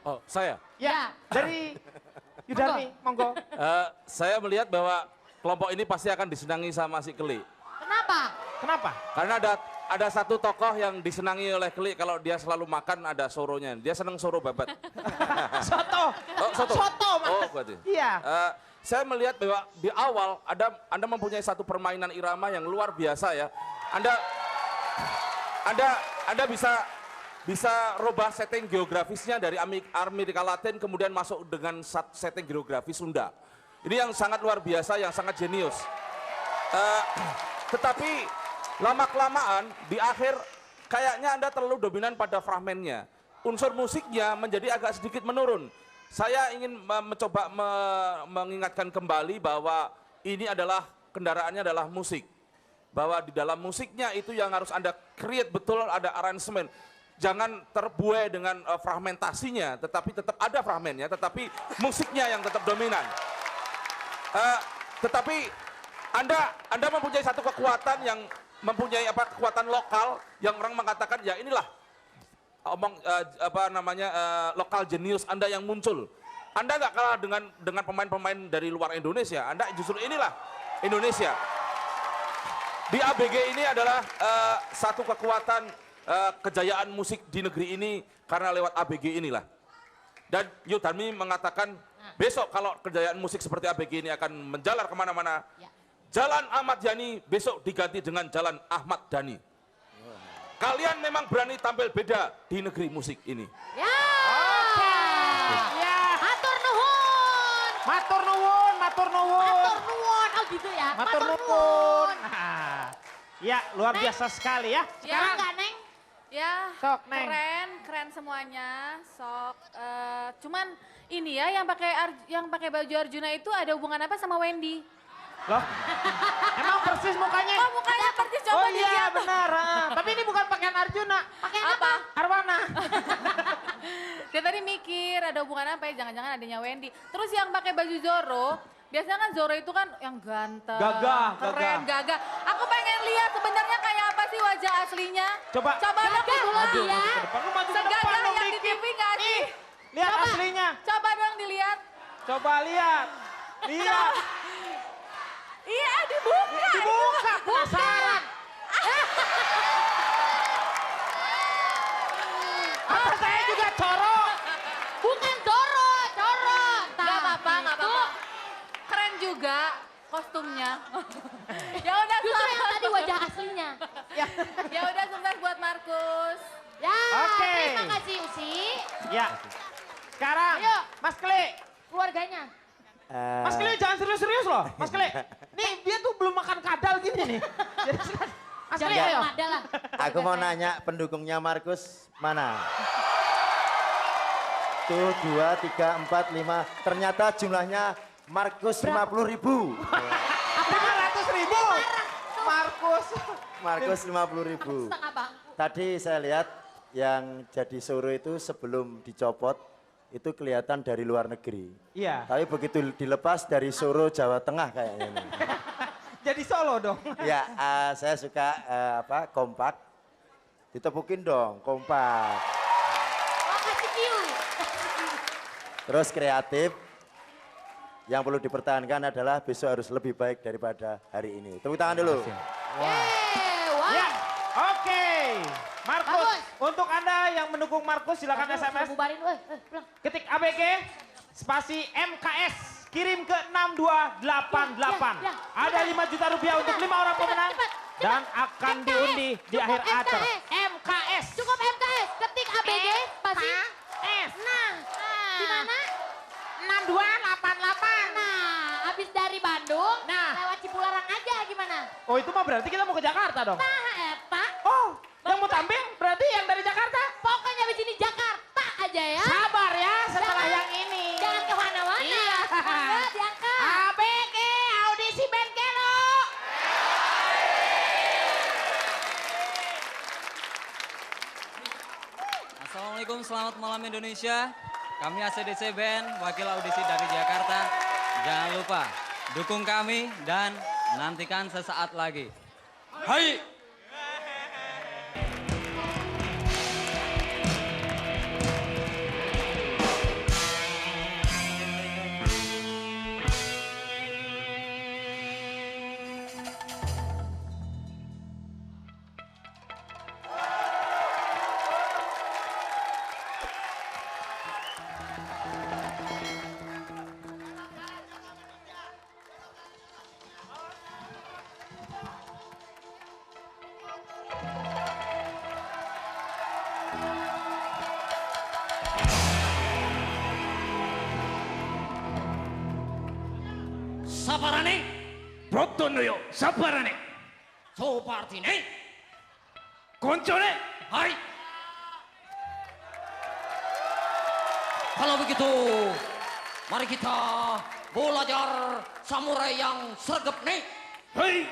Oh, saya? Ya, dari Yudarmi, monggo. Saya melihat bahwa kelompok ini pasti akan disenangi sama si Keli. Kenapa? Kenapa? Karena ada satu tokoh yang disenangi oleh Keli kalau dia selalu makan ada soronya. Dia senang soro babat. Soto. Oh, soto. Soto, Mas. Oh, berarti. Iya. Saya melihat bahwa di awal Anda mempunyai satu permainan irama yang luar biasa ya. Anda bisa rubah setting geografisnya dari Amerika Latin kemudian masuk dengan setting geografis Sunda. Ini yang sangat luar biasa, yang sangat jenius. Tetapi lama-kelamaan di akhir kayaknya Anda terlalu dominan pada fragmennya. Unsur musiknya menjadi agak sedikit menurun. Saya ingin mencoba mengingatkan kembali bahwa ini adalah kendaraannya adalah musik. Bahwa di dalam musiknya itu yang harus Anda create betul, ada aransemen. Jangan terbuai dengan fragmentasinya, tetapi tetap ada fragmennya, tetapi musiknya yang tetap dominan. Tetapi Anda mempunyai satu kekuatan yang mempunyai kekuatan lokal yang orang mengatakan ya inilah lokal jenius Anda yang muncul. Anda nggak kalah dengan pemain-pemain dari luar Indonesia. Anda justru inilah Indonesia. Di ABG ini adalah satu kekuatan kejayaan musik di negeri ini karena lewat ABG inilah. Dan Yudarmi mengatakan besok kalau kejayaan musik seperti ABG ini akan menjalar kemana-mana, Jalan Ahmad Yani besok diganti dengan Jalan Ahmad Dhani. Kalian memang berani tampil beda di negeri musik ini. Ya. Oke. Ya. Matur nuwun. Matur nuwun, matur nuwun. Matur nuwun. Oh gitu ya. Matur nuwun. Nah, ya, luar biasa sekali ya. Sekarang enggak, Neng? Ya, Sok, Neng. keren semuanya. Sok, cuman ini ya yang pakai baju Arjuna itu ada hubungan apa sama Wendy? Loh, emang persis mukanya? Oh, mukanya persis, coba Oh iya dilihat. benar. Tapi ini bukan pakaian Arjuna. Pakaian Apa? Arwana. Dia tadi mikir ada hubungan apa ya? Jangan-jangan adanya Wendy. Terus yang pakai baju Zoro, biasanya kan Zoro itu kan yang ganteng, Gagah, keren, gagah. Aku pengen lihat sebenarnya kayak apa sih wajah aslinya. Coba. Coba dong Gagah, dulu Aduh, ya. Ke depan, lu maju ke depan Segagah dong yang di dikit. TV nggak sih? Lihat Coba. aslinya. Coba dong dilihat. Coba lihat. Lihat. Iya, dibuka. Dibuka, penasaran. Apa saya juga corok? Bukan Zoro, Coro. Gak apa-apa, gak apa-apa. Keren juga kostumnya. Ya udah, Justru yang selamat. tadi wajah aslinya. Ya udah, sukses buat Markus. Ya, Oke. terima kasih Usi. Ya. Sekarang, Ayo. Mas Kli. Keluarganya. Mas Kli jangan serius-serius loh. Mas Kli. Nih dia tuh belum makan kadal gini nih. Jadi, Mas Kli Jangan ayo. ada lah. Aku mau nanya pendukungnya Markus mana? Tuh 2, 3, 4, 5. Ternyata jumlahnya Markus 50.000. 500.000. Markus. Markus 50.000. Setengah bangku. Tadi saya lihat yang jadi Soro itu sebelum dicopot itu kelihatan dari luar negeri. Iya. Tapi begitu dilepas dari Soro Jawa Tengah kayaknya ini. Jadi Solo dong. Ya, saya suka kompak. Ditepukin dong, kompak. Oh, kasih view. Terus kreatif. Yang perlu dipertahankan adalah besok harus lebih baik daripada hari ini. Tepuk tangan dulu. Yeay, wah. Ya, oke. Markus, Bagus. untuk Anda yang mendukung Markus silakan Aduh, SMS. bubarin, weh. Pulang. Ketik ABG, spasi MKS, kirim ke 6288. Ya, ya, Ada 5 juta rupiah untuk 5 orang pemenang. cepat. Dan akan MKS. diundi di Cukup akhir acara. MKS. MKS. Cukup MKS, ketik ABG, pasti. S. Nah, di mana? 6288. Nah, habis dari Bandung, Nah. lewat Cipularang aja gimana? Oh itu mah berarti kita mau ke Jakarta dong. Nah, eta. Oh, yang mau tampil berarti yang dari Jakarta. Pokoknya habis ini Jakarta aja ya. Sabar ya setelah Jangan- yang ini. Jangan kemana-mana. Iya. Mangga, diangkat. ABG audisi band Kelo. Assalamualaikum, selamat malam Indonesia. Kami ACDC Band, wakil audisi dari Jakarta. Jangan lupa, dukung kami dan nantikan sesaat lagi. Hai! sabarane Botonoyo, sabarane. Sopartine Koncone. hai. Kalau begitu, mari kita belajar samurai yang sergap nih. Hei.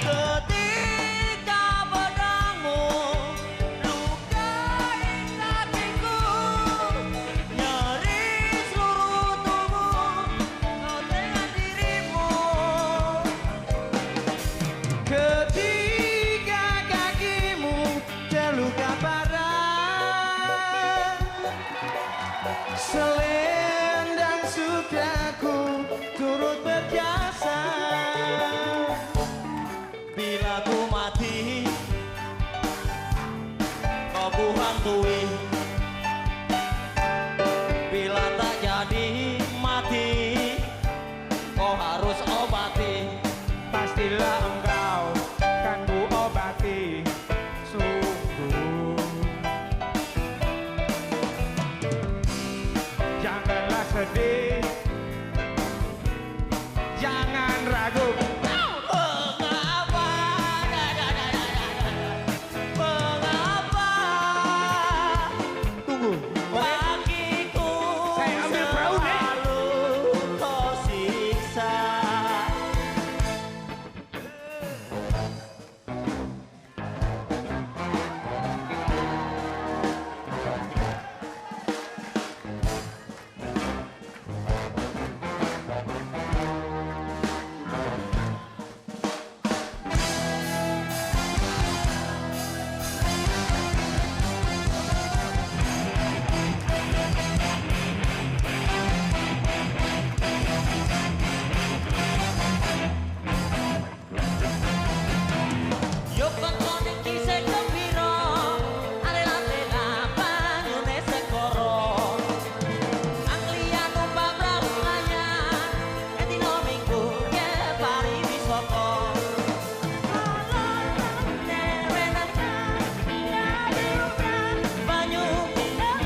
Ketika pedangmu lukai kakiku, nyeri seluruh tubuh, kau dengan dirimu. Ketika kakimu terluka parah, selendang sutraku turut berjasa. Bila ku mati, kau ku hantui. Bila tak jadi mati, kau harus obati. Pastilah engkau kan ku obati sungguh. Janganlah sedih, jangan ragu. Mengapa, mengapa Tunggu, kakiku Saya ambil perahu, Nek. selalu kau siksa? Yo kontone kisah gembira, alela-lela banyune sekoro. Anglian numpak perahu layar, dina minggu ke pariwisata. Banyu pindah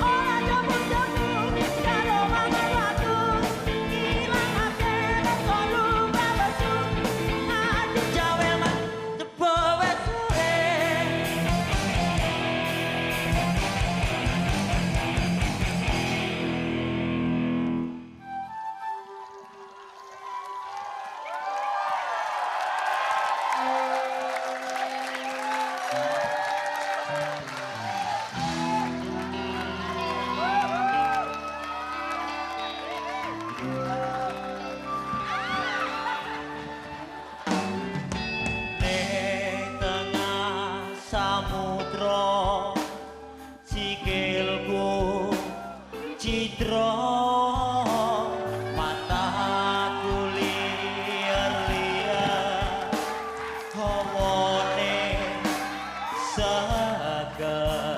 ora jabut-jabut, karo mangan watu, ilang ate solu balesu. Ati jawe mah jebo wes sore. Ning tengah samudra sikilku citra, mataku liar-liar, hawane seger.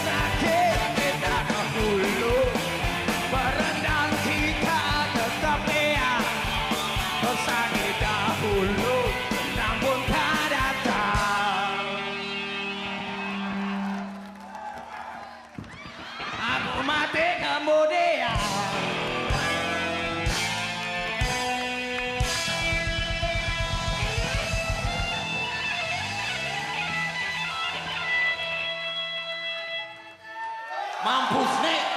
Sakit kita ke hulu, berendam kita tetap liar. Bersakit dahulu, namun tak datang. Aku mati kemudian. Mampus nek.